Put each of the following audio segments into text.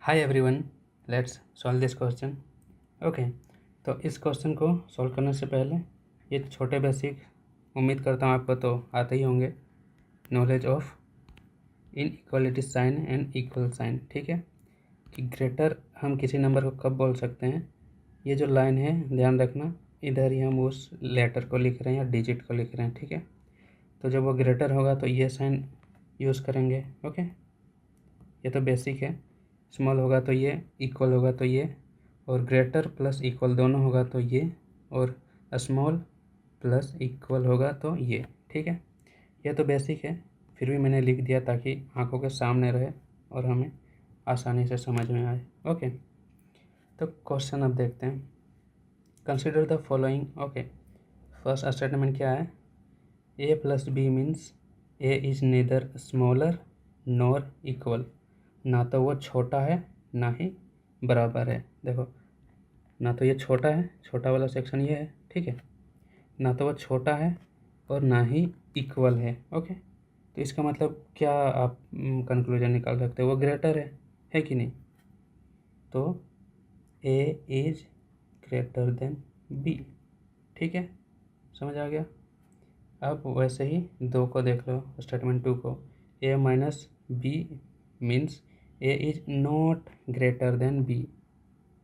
Hi everyone, let's solve this question. Okay, तो इस question को सॉल्व करने से पहले ये छोटे बेसिक उम्मीद करता हूँ आपको तो आते ही होंगे। Knowledge of inequality sign and equal sign, ठीक है, कि ग्रेटर हम किसी नंबर को कब बोल सकते हैं। ये जो लाइन है ध्यान रखना, इधर ही हम उस लेटर को लिख रहे हैं या डिजिट को लिख रहे हैं, ठीक है। तो जब वो ग्रेटर होगा तो ये साइन यूज़ करेंगे। ओके, ये तो बेसिक है। स्मॉल होगा तो ये, इक्वल होगा तो ये, और ग्रेटर प्लस इक्वल दोनों होगा तो ये, और स्मॉल प्लस इक्वल होगा तो ये, ठीक है। ये तो बेसिक है, फिर भी मैंने लिख दिया ताकि आंखों के सामने रहे और हमें आसानी से समझ में आए। ओके, तो क्वेश्चन अब देखते हैं। Consider the following. Okay, first statement क्या है? A plus B means A is neither smaller nor equal. ना तो वो छोटा है ना ही बराबर है। देखो, ना तो ये छोटा है, छोटा वाला सेक्शन ये है, ठीक है, ना तो वो छोटा है और ना ही इक्वल है। ओके, तो इसका मतलब क्या आप कंक्लूजन निकाल सकते हो? वो ग्रेटर है कि नहीं? तो A is greater than B, ठीक है, समझ आ गया। अब वैसे ही दो को देख लो, स्टेटमेंट टू को। A minus B means A is not greater than B,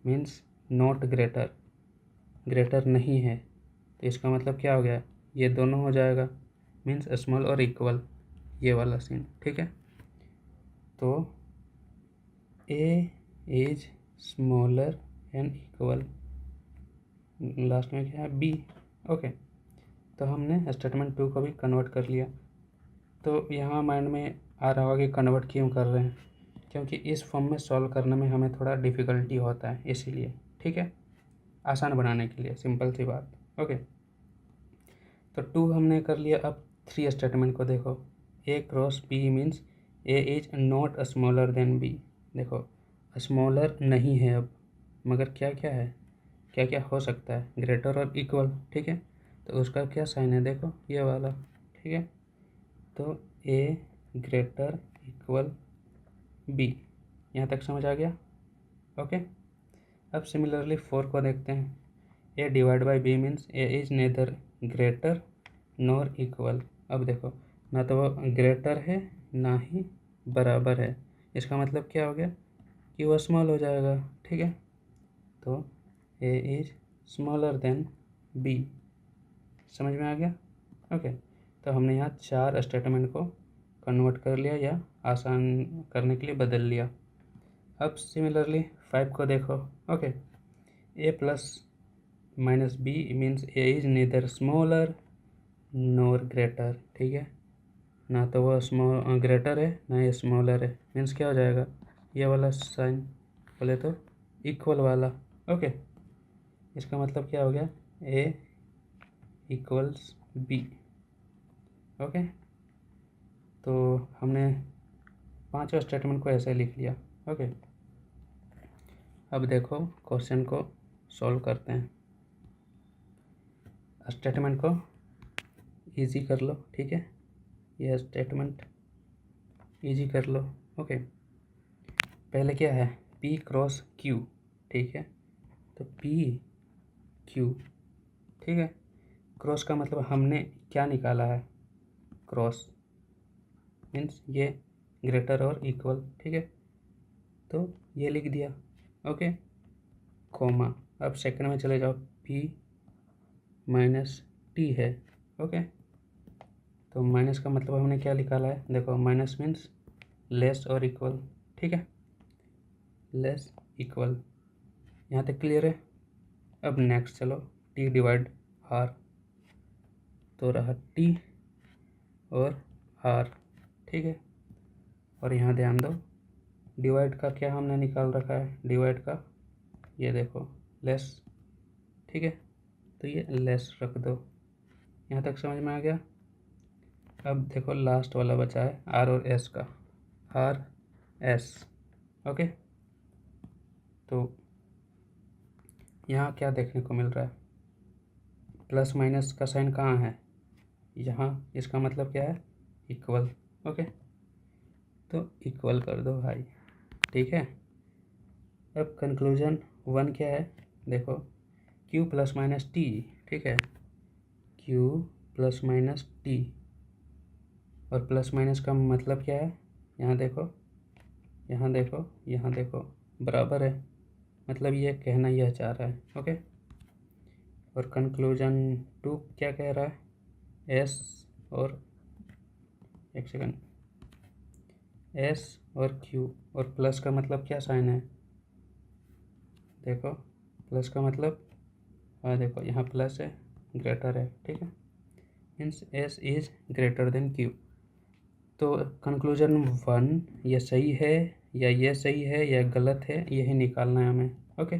means not greater, greater नहीं है। तो इसका मतलब क्या हो गया? ये दोनों हो जाएगा, मीन्स स्मॉल और इक्वल, ये वाला सीन, ठीक है। तो A is smaller and equal, last में क्या है? बी। ओके, तो हमने स्टेटमेंट टू को भी कन्वर्ट कर लिया। तो यहाँ माइंड में आ रहा होगा कि कन्वर्ट क्यों कर रहे हैं, क्योंकि इस फॉर्म में सॉल्व करने में हमें थोड़ा डिफ़िकल्टी होता है, इसीलिए, ठीक है, आसान बनाने के लिए, सिंपल सी बात। ओके, तो टू हमने कर लिया। अब थ्री स्टेटमेंट को देखो। A cross B means A is not smaller than B. देखो, स्मॉलर नहीं है अब, मगर क्या क्या है, क्या क्या हो सकता है? ग्रेटर और इक्वल, ठीक है। तो उसका क्या साइन है? देखो ये वाला, ठीक है। तो ए ग्रेटर इक्वल बी, यहाँ तक समझ आ गया? ओके, अब सिमिलरली फोर को देखते हैं। A divide by B means A is neither greater nor equal. अब देखो, ना तो वो ग्रेटर है ना ही बराबर है। इसका मतलब क्या हो गया कि वो स्मॉल हो जाएगा, ठीक है। तो A is smaller than B, समझ में आ गया? ओके, तो हमने यहाँ चार स्टेटमेंट को कन्वर्ट कर लिया या आसान करने के लिए बदल लिया। अब सिमिलरली फाइव को देखो। Okay, A plus minus B means A is neither smaller nor greater, ठीक है। ना तो वो स्मॉल ग्रेटर है ना ये स्मॉलर है, मीन्स क्या हो जाएगा? ये वाला साइन बोले तो इक्वल वाला। ओके, इसका मतलब क्या हो गया? ए इक्वल्स बी। ओके, तो हमने पांचवा स्टेटमेंट को ऐसे लिख लिया। ओके, अब देखो क्वेश्चन को सॉल्व करते हैं। स्टेटमेंट को इजी कर लो, ठीक है, यह स्टेटमेंट इजी कर लो। ओके, पहले क्या है? P क्रॉस Q, ठीक है। तो P Q, ठीक है। क्रॉस का मतलब हमने क्या निकाला है? क्रॉस मीन्स ये ग्रेटर और इक्वल, ठीक है, तो ये लिख दिया। ओके, कॉमा, अब सेकंड में चले जाओ। P माइनस T है। ओके, तो माइनस का मतलब हमने क्या निकाला है? देखो, माइनस मीन्स लेस और इक्वल, ठीक है, लेस इक्वल, यहाँ तक क्लियर है। अब नेक्स्ट चलो, टी डिवाइड आर, तो रहा टी और आर, ठीक है। और यहाँ ध्यान दो, डिवाइड का क्या हमने निकाल रखा है? डिवाइड का ये देखो लेस, ठीक है, तो ये लेस रख दो। यहाँ तक समझ में आ गया? अब देखो लास्ट वाला बचा है आर और एस का, आर एस। ओके, तो यहाँ क्या देखने को मिल रहा है? प्लस माइनस का साइन कहाँ है? यहाँ, इसका मतलब क्या है? इक्वल। ओके, तो इक्वल कर दो भाई, ठीक है। अब कंक्लूजन 1 क्या है, देखो q प्लस माइनस टी, ठीक है, q प्लस माइनस टी, और प्लस माइनस का मतलब क्या है, यहाँ देखो यहाँ देखो यहाँ देखो, बराबर है, मतलब ये कहना यह चाह रहा है। ओके, और कंक्लूजन 2 क्या कह रहा है, s और एक सेकंड, s और q, और प्लस का मतलब क्या साइन है, देखो प्लस का मतलब, हाँ देखो यहाँ प्लस है, ग्रेटर है, ठीक है, means s is greater than q। तो कंक्लूजन 1 ये सही है या ये सही है या गलत है, यही निकालना है हमें। ओके,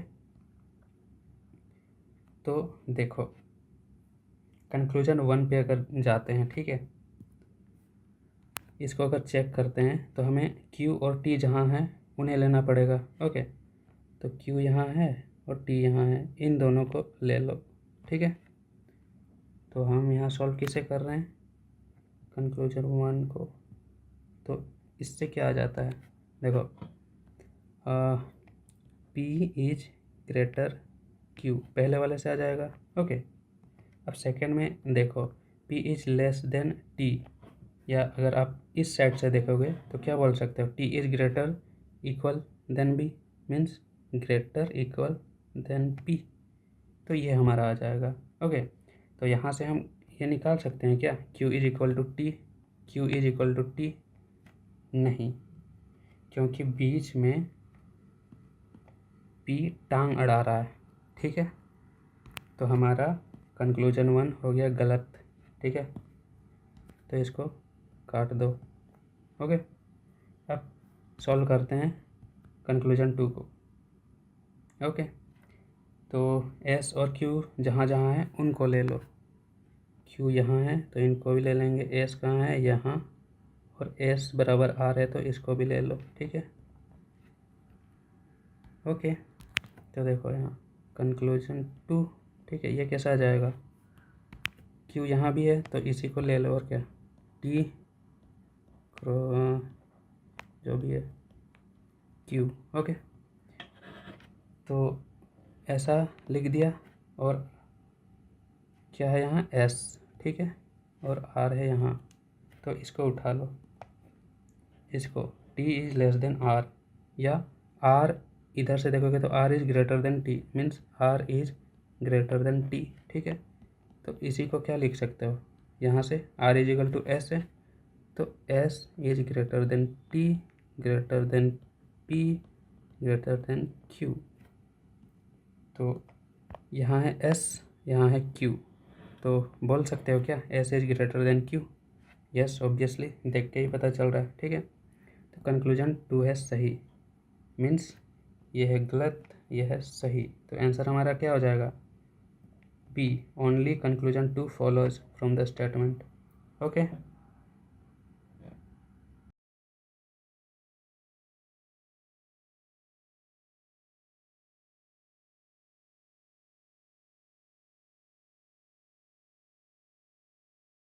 तो देखो कंक्लूजन 1 पे अगर जाते हैं, ठीक है, इसको अगर चेक करते हैं तो हमें q और t जहाँ हैं उन्हें लेना पड़ेगा। ओके, तो q यहाँ है और t यहाँ है, इन दोनों को ले लो, ठीक है। तो हम यहाँ सॉल्व किसे कर रहे हैं, कंक्लूजन 1 को, तो इससे क्या आ जाता है, देखो p इज ग्रेटर q, पहले वाले से आ जाएगा। ओके, अब सेकंड में देखो p is less than t, या अगर आप इस साइड से देखोगे तो क्या बोल सकते हो, t is greater equal than b, means greater equal than p, तो ये हमारा आ जाएगा। ओके, तो यहाँ से हम ये निकाल सकते हैं क्या, q is equal to t, q is equal to t, नहीं, क्योंकि बीच में p टांग अड़ा रहा है, ठीक है, तो हमारा कंक्लूजन 1 हो गया गलत, ठीक है, तो इसको काट दो। ओके, अब सॉल्व करते हैं कंक्लूजन 2 को। ओके, तो s और q जहाँ जहाँ है उनको ले लो, q यहाँ है तो इनको भी ले लेंगे, s कहाँ है यहाँ, और s बराबर r है तो इसको भी ले लो, ठीक है। ओके, तो देखो यहाँ कंक्लूजन 2, ठीक है, ये कैसा आ जाएगा, q यहाँ भी है तो इसी को ले लो, और क्या t जो भी है q। ओके, तो ऐसा लिख दिया, और क्या है यहाँ s, ठीक है, और r है यहाँ, तो इसको उठा लो, इसको t is less than r, या r इधर से देखोगे तो r is greater than t, means r is greater than t, ठीक है। तो इसी को क्या लिख सकते हो, यहाँ से r is equal to s है, तो s is greater than t greater than p greater than q, तो यहाँ है s, यहाँ है q, तो बोल सकते हो क्या s is greater than q, yes obviously देख के ही पता चल रहा है, ठीक है। तो कंक्लूजन 2 है सही, मीन्स ये है गलत, ये है सही, तो आंसर हमारा क्या हो जाएगा, B, only conclusion 2 follows from the statement. Okay.